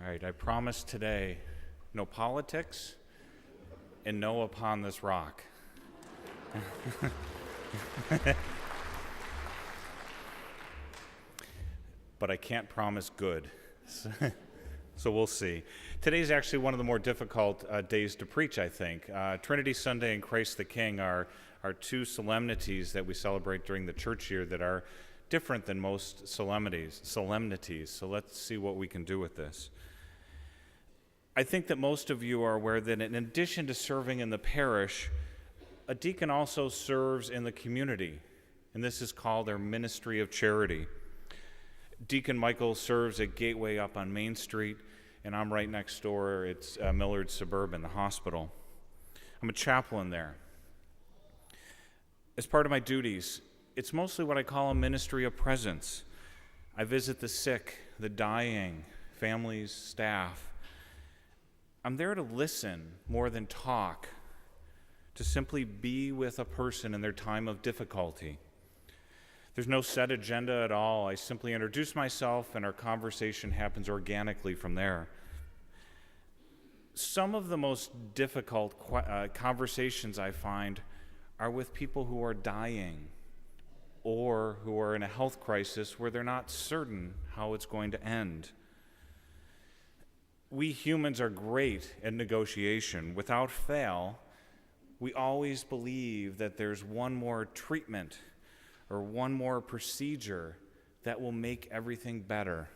All right, I promise today, no politics and no upon this rock. But I can't promise good. So we'll see. Today's actually one of the more difficult days to preach, I think. Trinity Sunday and Christ the King are two solemnities that we celebrate during the church year that are different than most solemnities. So let's see what we can do with this. I think that most of you are aware that in addition to serving in the parish, a deacon also serves in the community, and this is called our ministry of charity. Deacon Michael serves at Gateway up on Main Street, and I'm right next door. It's Millard Suburban, the hospital. I'm a chaplain there. As part of my duties, it's mostly what I call a ministry of presence. I visit the sick, the dying, families, staff. I'm there to listen more than talk, to simply be with a person in their time of difficulty. There's no set agenda at all. I simply introduce myself, and our conversation happens organically from there. Some of the most difficult conversations I find are with people who are dying or who are in a health crisis where they're not certain how it's going to end. We humans are great at negotiation. Without fail, we always believe that there's one more treatment or one more procedure that will make everything better.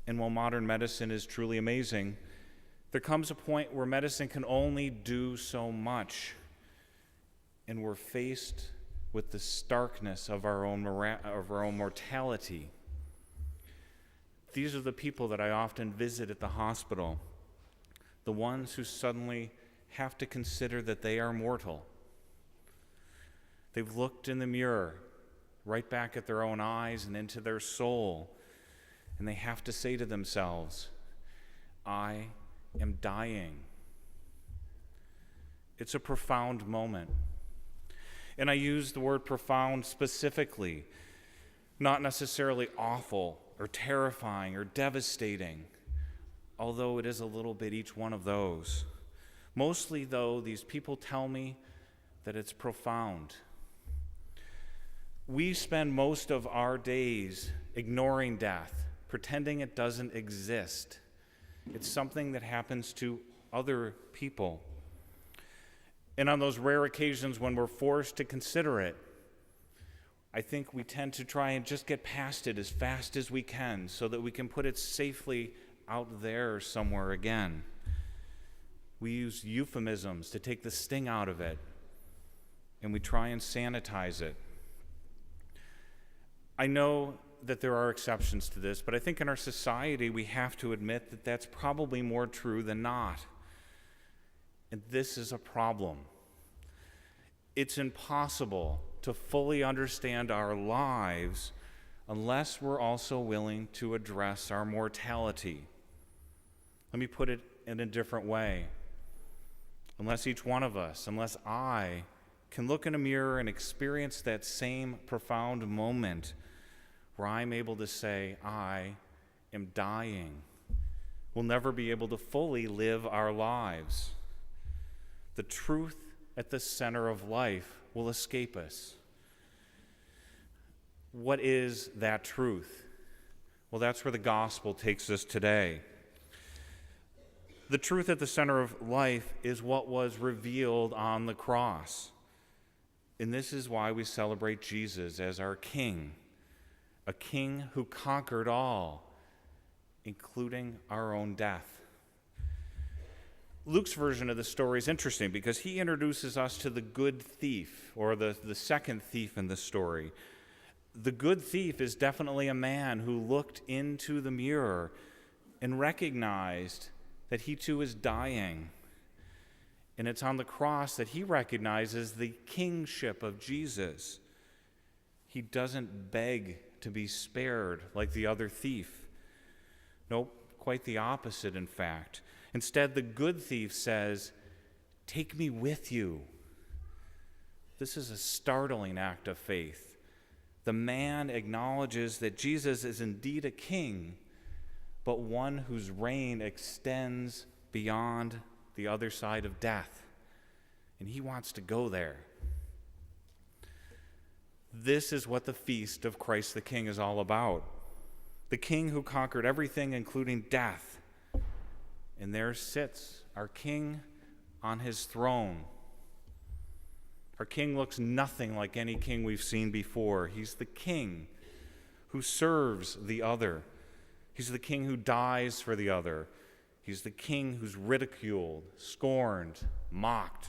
And while modern medicine is truly amazing, there comes a point where medicine can only do so much, and we're faced with the starkness of our own mortality. These are the people that I often visit at the hospital, the ones who suddenly have to consider that they are mortal. They've looked in the mirror, right back at their own eyes and into their soul, and they have to say to themselves, I am dying. It's a profound moment. And I use the word profound specifically, not necessarily awful or terrifying or devastating, although it is a little bit each one of those. Mostly, though, these people tell me that it's profound. We spend most of our days ignoring death, pretending it doesn't exist. It's something that happens to other people. And on those rare occasions when we're forced to consider it, I think we tend to try and just get past it as fast as we can so that we can put it safely out there somewhere again. We use euphemisms to take the sting out of it, and we try and sanitize it. I know that there are exceptions to this, but I think in our society we have to admit that that's probably more true than not. And this is a problem. It's impossible to fully understand our lives unless we're also willing to address our mortality. Let me put it in a different way. Unless each one of us, unless I can look in a mirror and experience that same profound moment where I'm able to say, I am dying, we'll never be able to fully live our lives. The truth at the center of life will escape us. What is that truth? Well, that's where the gospel takes us today. The truth at the center of life is what was revealed on the cross. And this is why we celebrate Jesus as our King, a King who conquered all, including our own death. Luke's version of the story is interesting because he introduces us to the good thief, or the second thief in the story. The good thief is definitely a man who looked into the mirror and recognized that he too is dying. And it's on the cross that he recognizes the kingship of Jesus. He doesn't beg to be spared like the other thief. Nope, quite the opposite, in fact. Instead, the good thief says, take me with you. This is a startling act of faith. The man acknowledges that Jesus is indeed a king, but one whose reign extends beyond the other side of death. And he wants to go there. This is what the feast of Christ the King is all about. The King who conquered everything, including death. And there sits our King on his throne. Our King looks nothing like any king we've seen before. He's the King who serves the other. He's the King who dies for the other. He's the King who's ridiculed, scorned, mocked.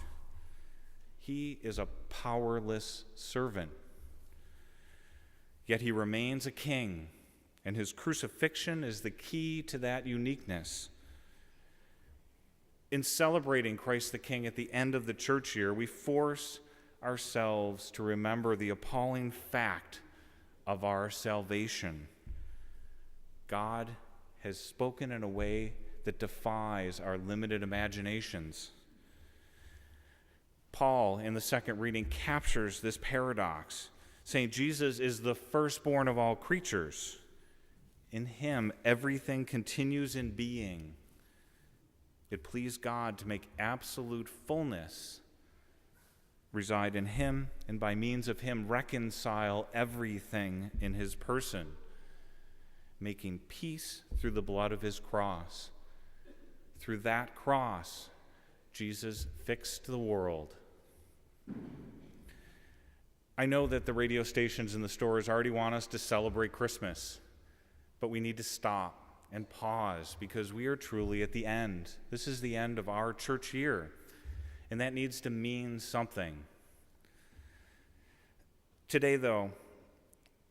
He is a powerless servant. Yet he remains a king, and his crucifixion is the key to that uniqueness. In celebrating Christ the King at the end of the church year, we force ourselves to remember the appalling fact of our salvation. God has spoken in a way that defies our limited imaginations. Paul, in the second reading, captures this paradox, saying Jesus is the firstborn of all creatures. In him, everything continues in being. It pleased God to make absolute fullness reside in him, and by means of him reconcile everything in his person, making peace through the blood of his cross. Through that cross, Jesus fixed the world. I know that the radio stations and the stores already want us to celebrate Christmas, but we need to stop and pause because we are truly at the end. This is the end of our church year, and that needs to mean something. Today, though,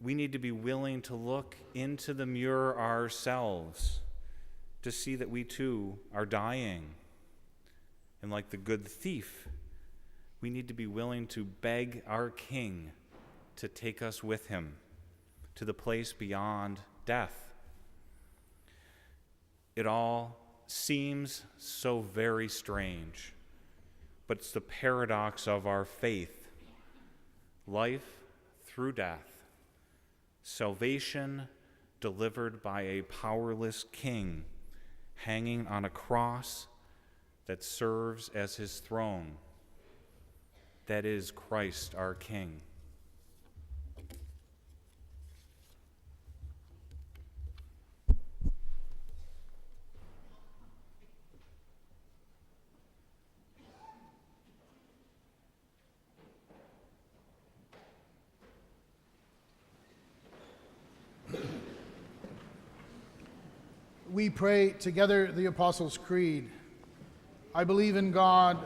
we need to be willing to look into the mirror ourselves to see that we too are dying. And like the good thief, we need to be willing to beg our King to take us with him to the place beyond death. It all seems so very strange, but it's the paradox of our faith. Life through death, salvation delivered by a powerless King hanging on a cross that serves as his throne. That is Christ our King. We pray together the Apostles' Creed. I believe in God,